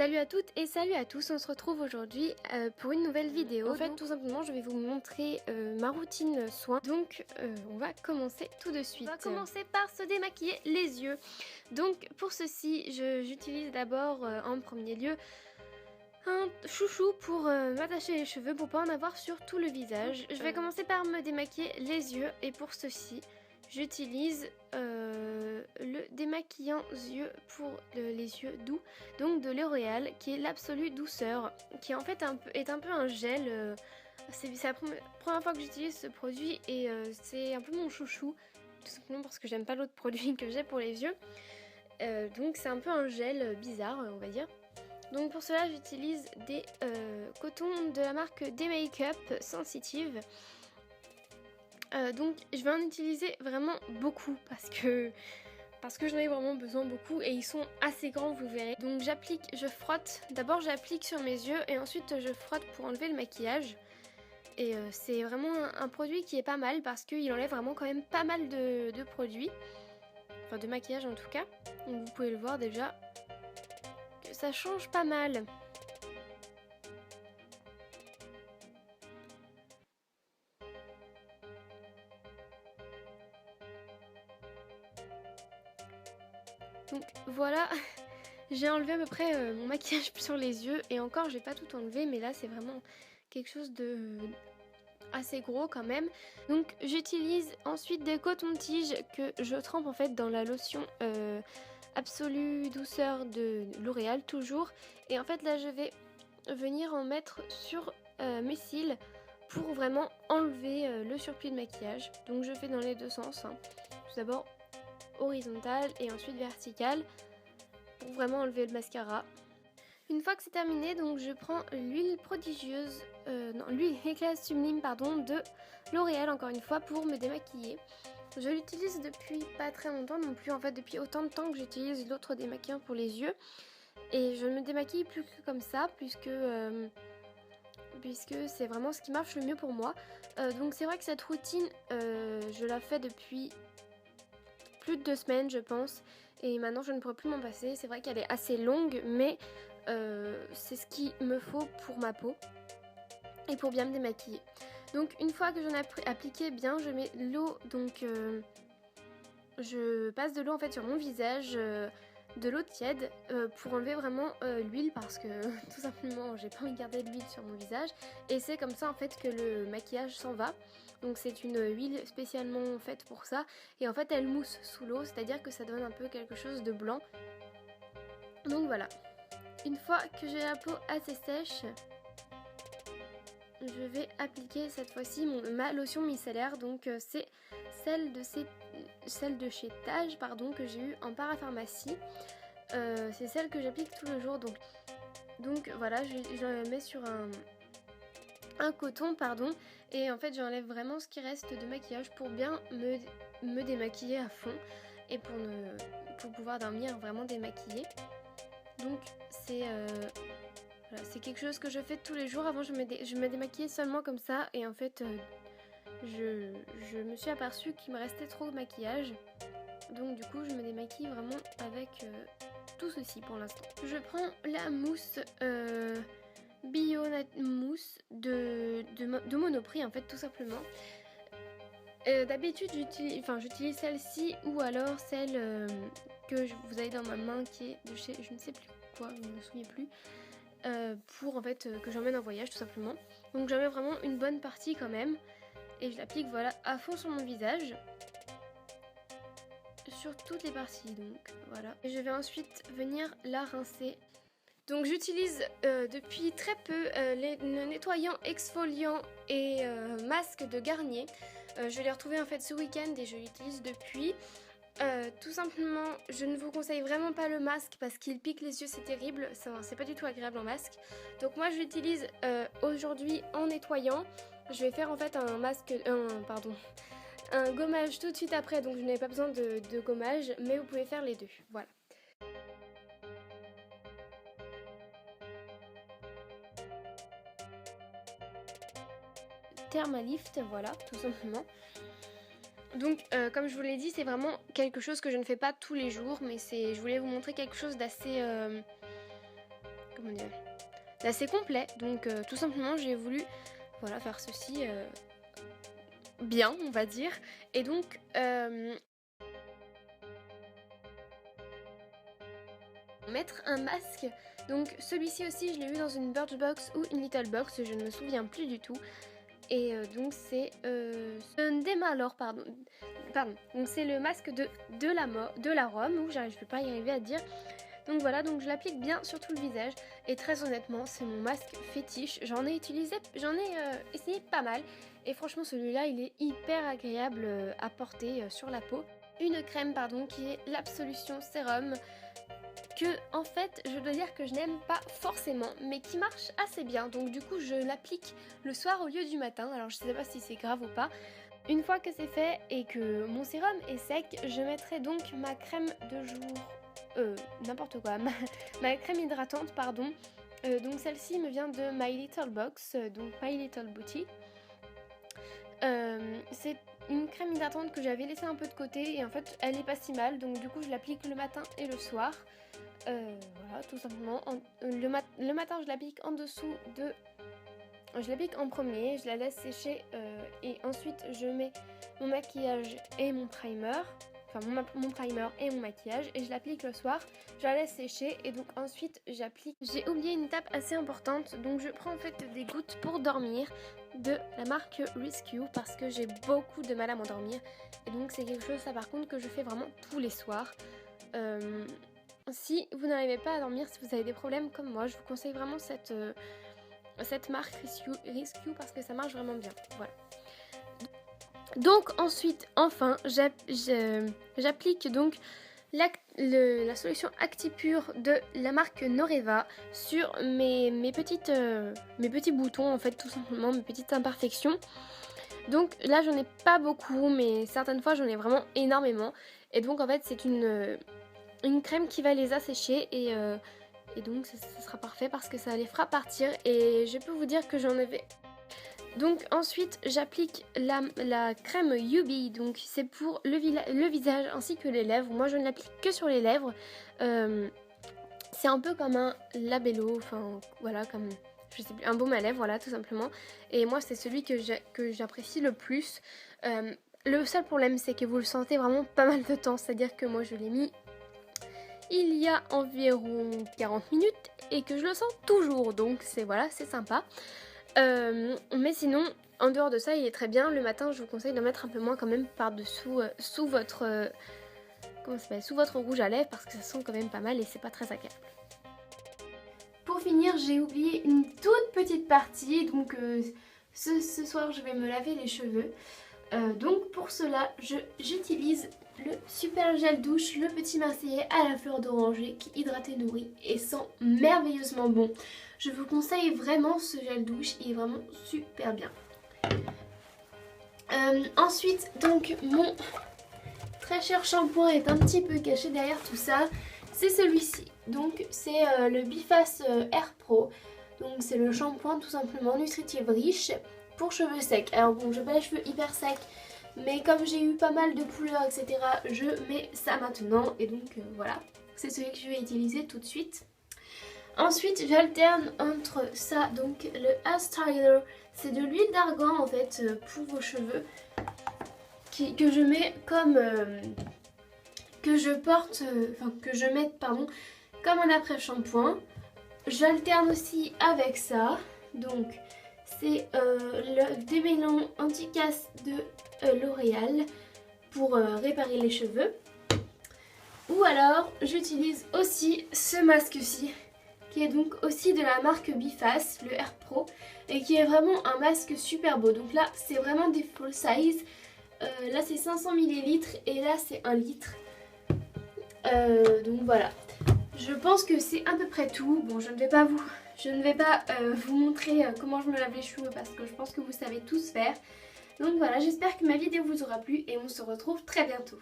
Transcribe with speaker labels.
Speaker 1: Salut à toutes et salut à tous, on se retrouve aujourd'hui pour une nouvelle vidéo. En fait, tout simplement, je vais vous montrer ma routine soin. Donc, on va commencer tout de suite. On va commencer par se démaquiller les yeux. Donc, pour ceci, j'utilise d'abord en premier lieu un chouchou pour m'attacher les cheveux pour pas en avoir sur tout le visage. Je vais commencer par me démaquiller les yeux et pour ceci, j'utilise le démaquillant yeux pour les yeux doux, donc de L'Oréal, qui est l'Absolue Douceur, qui en fait est un peu un gel. C'est la première fois que j'utilise ce produit et c'est un peu mon chouchou, tout simplement parce que j'aime pas l'autre produit que j'ai pour les yeux. Donc c'est un peu un gel bizarre, on va dire. Donc pour cela, j'utilise des cotons de la marque D-Makeup Sensitive. Donc je vais en utiliser vraiment beaucoup parce que j'en ai vraiment besoin beaucoup et ils sont assez grands, vous verrez. Donc je frotte, d'abord j'applique sur mes yeux et ensuite je frotte pour enlever le maquillage. Et c'est vraiment un produit qui est pas mal parce qu'il enlève vraiment quand même pas mal de produits, enfin de maquillage en tout cas. Donc vous pouvez le voir déjà que ça change pas mal. Donc voilà, j'ai enlevé à peu près mon maquillage sur les yeux et encore j'ai pas tout enlevé, mais là c'est vraiment quelque chose de assez gros quand même. Donc j'utilise ensuite des cotons-tiges que je trempe en fait dans la lotion Absolue Douceur de L'Oréal toujours. Et en fait là je vais venir en mettre sur mes cils pour vraiment enlever le surplus de maquillage. Donc je fais dans les deux sens, hein. Tout d'abord horizontal et ensuite vertical pour vraiment enlever le mascara. Une fois que c'est terminé, donc je prends l'huile prodigieuse, l'huile éclat sublime pardon, de L'Oréal encore une fois pour me démaquiller. Je l'utilise depuis pas très longtemps non plus, en fait depuis autant de temps que j'utilise l'autre démaquillant pour les yeux. Et je ne me démaquille plus que comme ça puisque c'est vraiment ce qui marche le mieux pour moi. Donc c'est vrai que cette routine, je la fais depuis plus de 2 semaines je pense et maintenant je ne pourrais plus m'en passer. C'est vrai qu'elle est assez longue mais c'est ce qu'il me faut pour ma peau et pour bien me démaquiller. Donc une fois que j'en ai appliqué bien, je mets l'eau, donc je passe de l'eau en fait sur mon visage, de l'eau tiède pour enlever vraiment l'huile parce que tout simplement j'ai pas envie de garder de l'huile sur mon visage et c'est comme ça en fait que le maquillage s'en va. Donc c'est une huile spécialement faite pour ça et en fait elle mousse sous l'eau, c'est-à-dire que ça donne un peu quelque chose de blanc. Donc voilà. Une fois que j'ai la peau assez sèche, je vais appliquer cette fois-ci ma lotion micellaire. Donc c'est celle de chez Tage pardon, que j'ai eu en parapharmacie. C'est celle que j'applique tous les jours. Donc voilà, je la mets sur un coton pardon. Et en fait j'enlève vraiment ce qui reste de maquillage pour bien me démaquiller à fond. Et pour pouvoir dormir vraiment démaquillée. Donc voilà, c'est quelque chose que je fais tous les jours. Avant je me démaquillais seulement comme ça et en fait je me suis aperçue qu'il me restait trop de maquillage. Donc du coup je me démaquille vraiment avec tout ceci pour l'instant. Je prends la mousse Bio Mousse de Monoprix en fait tout simplement. D'habitude j'utilise celle-ci ou alors celle que vous avez dans ma main qui est de chez je ne sais plus quoi, je ne me souviens plus, pour en fait que j'emmène en voyage tout simplement. Donc j'en mets vraiment une bonne partie quand même et je l'applique voilà à fond sur mon visage, sur toutes les parties donc voilà. Et je vais ensuite venir la rincer. Donc j'utilise depuis très peu le nettoyant, exfoliant et masque de Garnier. Je l'ai retrouvé en fait ce week-end et je l'utilise depuis. Tout simplement, je ne vous conseille vraiment pas le masque parce qu'il pique les yeux, c'est terrible, c'est pas du tout agréable en masque. Donc moi je l'utilise aujourd'hui en nettoyant. Je vais faire en fait un gommage tout de suite après, donc je n'ai pas besoin de gommage, mais vous pouvez faire les deux, voilà. Thermalift, voilà, tout simplement. Donc comme je vous l'ai dit, c'est vraiment quelque chose que je ne fais pas tous les jours, mais je voulais vous montrer quelque chose d'assez comment dire, c'est assez complet. Donc tout simplement j'ai voulu voilà faire ceci bien on va dire. Et donc mettre un masque. Donc celui-ci aussi je l'ai eu dans une Birchbox ou une Littlebox, je ne me souviens plus du tout. Et donc c'est un Demalor, pardon. Donc c'est le masque de la Rome, ou je ne vais pas y arriver à dire. Donc voilà, donc je l'applique bien sur tout le visage. Et très honnêtement, c'est mon masque fétiche. J'en ai essayé pas mal. Et franchement, celui-là, il est hyper agréable à porter sur la peau. Une crème, pardon, qui est l'Absolution Sérum. Que en fait je dois dire que je n'aime pas forcément mais qui marche assez bien, donc du coup je l'applique le soir au lieu du matin. Alors je sais pas si c'est grave ou pas. Une fois que c'est fait et que mon sérum est sec, je mettrai donc ma crème de jour, n'importe quoi, ma crème hydratante pardon. Donc celle-ci me vient de My Little Box, donc My Little Booty. C'est une crème hydratante que j'avais laissée un peu de côté et en fait elle est pas si mal, donc du coup je l'applique le matin et le soir. Voilà, tout simplement. Le matin, je l'applique en dessous de... Je l'applique en premier, je la laisse sécher et ensuite je mets mon maquillage et mon primer. Enfin, mon primer et mon maquillage et je l'applique le soir. Je la laisse sécher et donc ensuite j'applique... J'ai oublié une étape assez importante, donc je prends en fait des gouttes pour dormir de la marque Rescue parce que j'ai beaucoup de mal à m'endormir. Et donc c'est quelque chose, ça par contre, que je fais vraiment tous les soirs. Si vous n'arrivez pas à dormir, si vous avez des problèmes comme moi, je vous conseille vraiment cette marque Rescue parce que ça marche vraiment bien. Voilà. Donc ensuite, enfin, j'applique donc la solution Actipure de la marque Noreva sur mes petits boutons, en fait, tout simplement, mes petites imperfections. Donc là, j'en ai pas beaucoup, mais certaines fois, j'en ai vraiment énormément. Et donc, en fait, c'est une crème qui va les assécher et donc ça sera parfait parce que ça les fera partir. Et je peux vous dire que j'en avais... Donc ensuite j'applique la crème Yubi, donc c'est pour le visage ainsi que les lèvres. Moi je ne l'applique que sur les lèvres. C'est un peu comme un labello, enfin voilà, comme je sais plus, un baume à lèvres, voilà tout simplement. Et moi c'est celui que j'apprécie le plus. Le seul problème c'est que vous le sentez vraiment pas mal de temps, c'est-à-dire que moi je l'ai mis il y a environ 40 minutes et que je le sens toujours, donc c'est sympa. Mais sinon, en dehors de ça, il est très bien. Le matin, je vous conseille d'en mettre un peu moins quand même par-dessous, sous votre rouge à lèvres parce que ça sent quand même pas mal et c'est pas très agréable. Pour finir, j'ai oublié une toute petite partie, donc ce soir je vais me laver les cheveux. Donc pour cela, j'utilise le super gel douche, le petit Marseillais à la fleur d'oranger qui hydrate et nourrit et sent merveilleusement bon. Je vous conseille vraiment ce gel douche, il est vraiment super bien. Ensuite, donc mon très cher shampoing est un petit peu caché derrière tout ça. C'est celui-ci, donc c'est le Biface Air Pro. Donc c'est le shampoing tout simplement nutritif riche pour cheveux secs. Alors bon, je n'ai pas les cheveux hyper secs, mais comme j'ai eu pas mal de couleurs etc, je mets ça maintenant et donc voilà, c'est celui que je vais utiliser tout de suite. Ensuite j'alterne entre ça, donc le Hair Styler, c'est de l'huile d'argan en fait pour vos cheveux que je mets comme que je mette pardon comme un après shampoing. J'alterne aussi avec ça, donc c'est le démêlant anti-casse de L'Oréal pour réparer les cheveux. Ou alors j'utilise aussi ce masque-ci qui est donc aussi de la marque Biface, le Air Pro, et qui est vraiment un masque super beau. Donc là c'est vraiment des full size, là c'est 500 ml et là c'est 1 litre. Donc voilà, je pense que c'est à peu près tout. Bon, je ne vais pas vous montrer comment je me lave les cheveux parce que je pense que vous savez tous faire. Donc voilà, j'espère que ma vidéo vous aura plu et on se retrouve très bientôt.